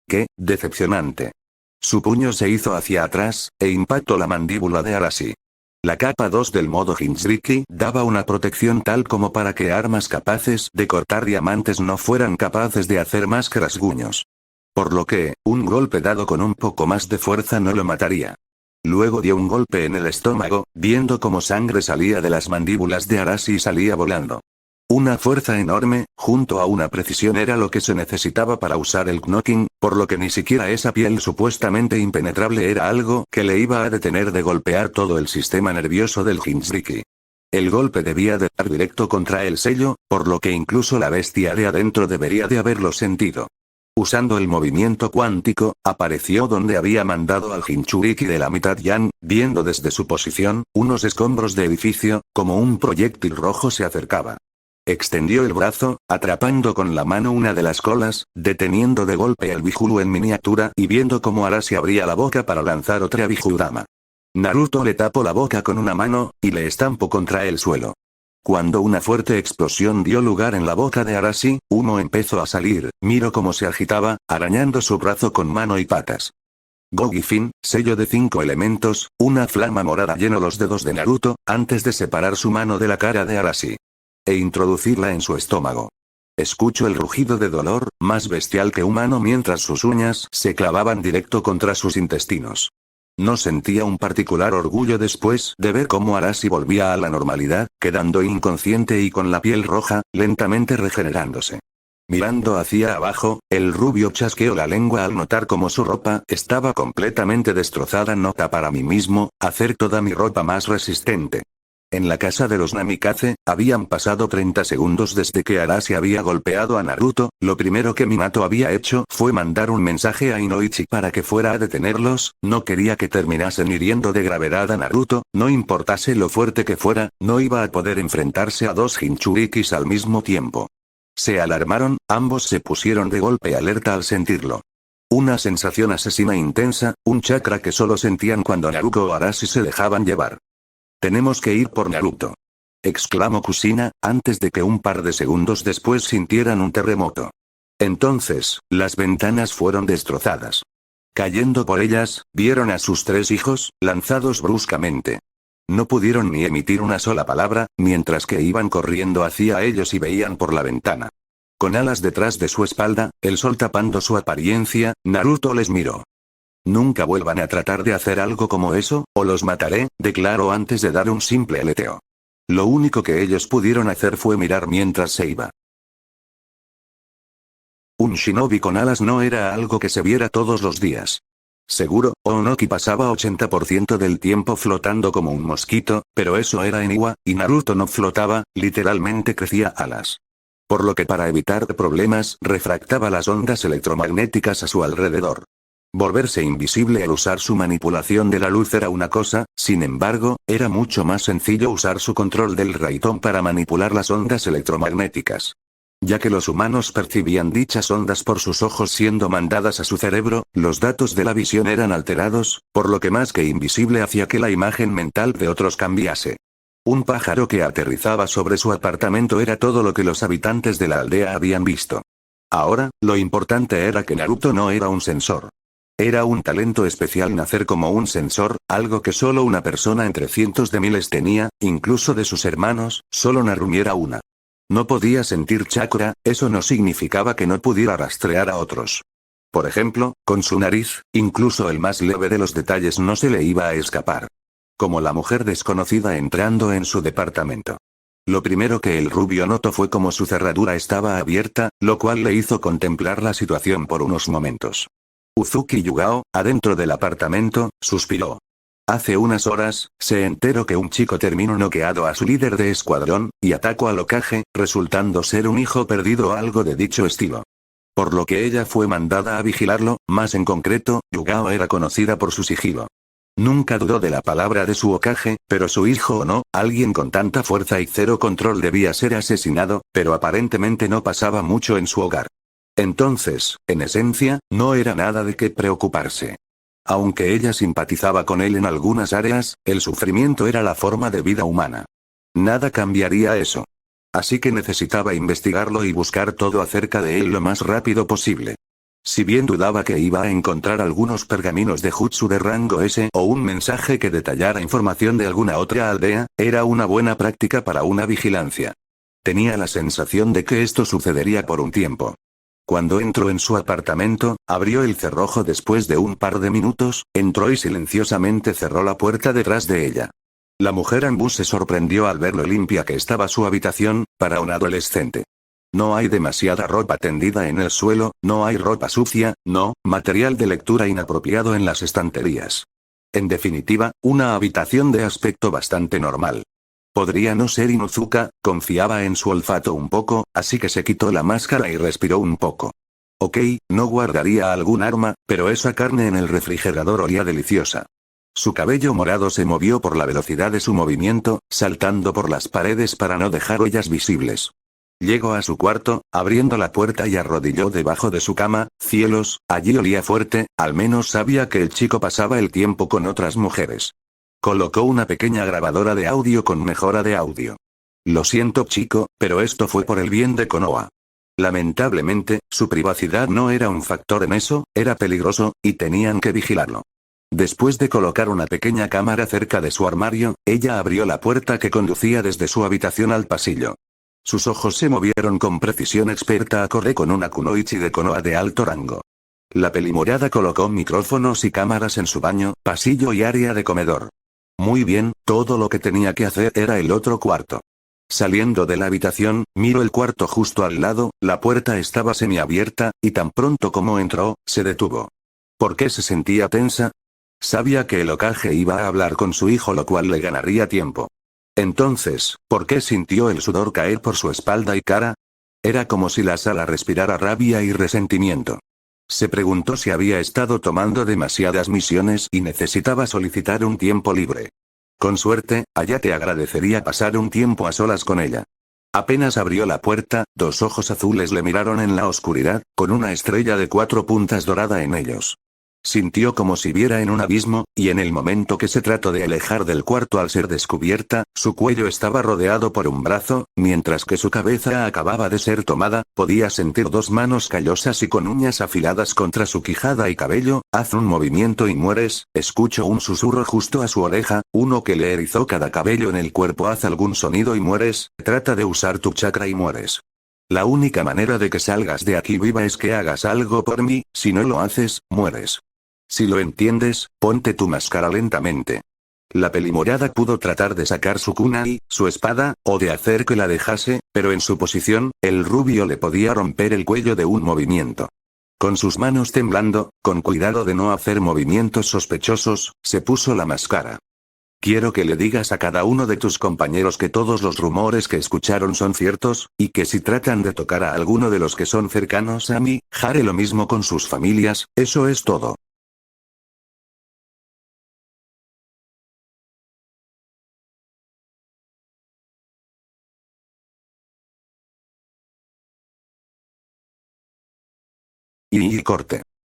¡Qué decepcionante! Su puño se hizo hacia atrás, e impactó la mandíbula de Arashi. La capa 2 del modo Jinchuriki daba una protección tal como para que armas capaces de cortar diamantes no fueran capaces de hacer más que rasguños. Por lo que, un golpe dado con un poco más de fuerza no lo mataría. Luego dio un golpe en el estómago, viendo cómo sangre salía de las mandíbulas de Arashi y salía volando. Una fuerza enorme, junto a una precisión era lo que se necesitaba para usar el knocking, por lo que ni siquiera esa piel supuestamente impenetrable era algo que le iba a detener de golpear todo el sistema nervioso del Jinchuriki. El golpe debía de dar directo contra el sello, por lo que incluso la bestia de adentro debería de haberlo sentido. Usando el movimiento cuántico, apareció donde había mandado al Jinchuriki de la mitad Yan, viendo desde su posición, unos escombros de edificio, como un proyectil rojo se acercaba. Extendió el brazo, atrapando con la mano una de las colas, deteniendo de golpe el Bijuru en miniatura y viendo cómo Arashi abría la boca para lanzar otra Bijurama. Naruto le tapó la boca con una mano, y le estampó contra el suelo. Cuando una fuerte explosión dio lugar en la boca de Arashi, humo empezó a salir, miró cómo se agitaba, arañando su brazo con mano y patas. Gogifin, sello de 5 elementos, una flama morada llenó los dedos de Naruto, antes de separar su mano de la cara de Arashi. E introducirla en su estómago. Escuchó el rugido de dolor, más bestial que humano mientras sus uñas se clavaban directo contra sus intestinos. No sentía un particular orgullo después de ver cómo Arashi volvía a la normalidad, quedando inconsciente y con la piel roja, lentamente regenerándose. Mirando hacia abajo, el rubio chasqueó la lengua al notar cómo su ropa estaba completamente destrozada. Nota para mí mismo, hacer toda mi ropa más resistente. En la casa de los Namikaze, habían pasado 30 segundos desde que Arashi había golpeado a Naruto. Lo primero que Minato había hecho fue mandar un mensaje a Inoichi para que fuera a detenerlos. No quería que terminasen hiriendo de gravedad a Naruto, no importase lo fuerte que fuera, no iba a poder enfrentarse a dos Jinchurikis al mismo tiempo. Se alarmaron, ambos se pusieron de golpe alerta al sentirlo. Una sensación asesina intensa, un chakra que solo sentían cuando Naruto o Arashi se dejaban llevar. «Tenemos que ir por Naruto», exclamó Kushina, antes de que un par de segundos después sintieran un terremoto. Entonces, las ventanas fueron destrozadas. Cayendo por ellas, vieron a sus 3 hijos, lanzados bruscamente. No pudieron ni emitir una sola palabra, mientras que iban corriendo hacia ellos y veían por la ventana. Con alas detrás de su espalda, el sol tapando su apariencia, Naruto les miró. «Nunca vuelvan a tratar de hacer algo como eso, o los mataré», declaró antes de dar un simple aleteo. Lo único que ellos pudieron hacer fue mirar mientras se iba. Un shinobi con alas no era algo que se viera todos los días. Seguro, Onoki pasaba 80% del tiempo flotando como un mosquito, pero eso era en Iwa, y Naruto no flotaba, literalmente crecía alas. Por lo que para evitar problemas, refractaba las ondas electromagnéticas a su alrededor. Volverse invisible al usar su manipulación de la luz era una cosa, sin embargo, era mucho más sencillo usar su control del Raitón para manipular las ondas electromagnéticas. Ya que los humanos percibían dichas ondas por sus ojos siendo mandadas a su cerebro, los datos de la visión eran alterados, por lo que más que invisible hacía que la imagen mental de otros cambiase. Un pájaro que aterrizaba sobre su apartamento era todo lo que los habitantes de la aldea habían visto. Ahora, lo importante era que Naruto no era un sensor. Era un talento especial nacer como un sensor, algo que solo una persona entre cientos de miles tenía, incluso de sus hermanos, solo Narumi era una. No podía sentir chakra, eso no significaba que no pudiera rastrear a otros. Por ejemplo, con su nariz, incluso el más leve de los detalles no se le iba a escapar. Como la mujer desconocida entrando en su departamento. Lo primero que el rubio notó fue como su cerradura estaba abierta, lo cual le hizo contemplar la situación por unos momentos. Uzuki Yugao, adentro del apartamento, suspiró. Hace unas horas, se enteró que un chico terminó noqueado a su líder de escuadrón, y atacó al Hokage, resultando ser un hijo perdido o algo de dicho estilo. Por lo que ella fue mandada a vigilarlo, más en concreto, Yugao era conocida por su sigilo. Nunca dudó de la palabra de su Hokage, pero su hijo o no, alguien con tanta fuerza y cero control debía ser asesinado, pero aparentemente no pasaba mucho en su hogar. Entonces, en esencia, no era nada de qué preocuparse. Aunque ella simpatizaba con él en algunas áreas, el sufrimiento era la forma de vida humana. Nada cambiaría eso. Así que necesitaba investigarlo y buscar todo acerca de él lo más rápido posible. Si bien dudaba que iba a encontrar algunos pergaminos de Jutsu de rango S o un mensaje que detallara información de alguna otra aldea, era una buena práctica para una vigilancia. Tenía la sensación de que esto sucedería por un tiempo. Cuando entró en su apartamento, abrió el cerrojo después de un par de minutos, entró y silenciosamente cerró la puerta detrás de ella. La mujer Anbu se sorprendió al ver lo limpia que estaba su habitación, para un adolescente. No hay demasiada ropa tendida en el suelo, no hay ropa sucia, no, material de lectura inapropiado en las estanterías. En definitiva, una habitación de aspecto bastante normal. Podría no ser Inuzuka, confiaba en su olfato un poco, así que se quitó la máscara y respiró un poco. Ok, no guardaría algún arma, pero esa carne en el refrigerador olía deliciosa. Su cabello morado se movió por la velocidad de su movimiento, saltando por las paredes para no dejar huellas visibles. Llegó a su cuarto, abriendo la puerta y arrodilló debajo de su cama. Cielos, allí olía fuerte, al menos sabía que el chico pasaba el tiempo con otras mujeres. Colocó una pequeña grabadora de audio con mejora de audio. Lo siento chico, pero esto fue por el bien de Konoha. Lamentablemente, su privacidad no era un factor en eso, era peligroso, y tenían que vigilarlo. Después de colocar una pequeña cámara cerca de su armario, ella abrió la puerta que conducía desde su habitación al pasillo. Sus ojos se movieron con precisión experta acorde con una kunoichi de Konoha de alto rango. La pelimorada colocó micrófonos y cámaras en su baño, pasillo y área de comedor. Muy bien, todo lo que tenía que hacer era el otro cuarto. Saliendo de la habitación, miró el cuarto justo al lado, la puerta estaba semiabierta, y tan pronto como entró, se detuvo. ¿Por qué se sentía tensa? Sabía que el Hokage iba a hablar con su hijo, lo cual le ganaría tiempo. Entonces, ¿por qué sintió el sudor caer por su espalda y cara? Era como si la sala respirara rabia y resentimiento. Se preguntó si había estado tomando demasiadas misiones y necesitaba solicitar un tiempo libre. Con suerte, Hayate agradecería pasar un tiempo a solas con ella. Apenas abrió la puerta, dos ojos azules le miraron en la oscuridad, con una estrella de 4 puntas dorada en ellos. Sintió como si viera en un abismo, y en el momento que se trató de alejar del cuarto al ser descubierta, su cuello estaba rodeado por un brazo, mientras que su cabeza acababa de ser tomada, podía sentir 2 manos callosas y con uñas afiladas contra su quijada y cabello. Haz un movimiento y mueres, escuchó un susurro justo a su oreja, uno que le erizó cada cabello en el cuerpo. Haz algún sonido y mueres, trata de usar tu chakra y mueres. La única manera de que salgas de aquí viva es que hagas algo por mí, si no lo haces, mueres. Si lo entiendes, ponte tu máscara lentamente. La pelimorada pudo tratar de sacar su kunai, su espada, o de hacer que la dejase, pero en su posición, el rubio le podía romper el cuello de un movimiento. Con sus manos temblando, con cuidado de no hacer movimientos sospechosos, se puso la máscara. Quiero que le digas a cada uno de tus compañeros que todos los rumores que escucharon son ciertos, y que si tratan de tocar a alguno de los que son cercanos a mí, haré lo mismo con sus familias, eso es todo. Y corte.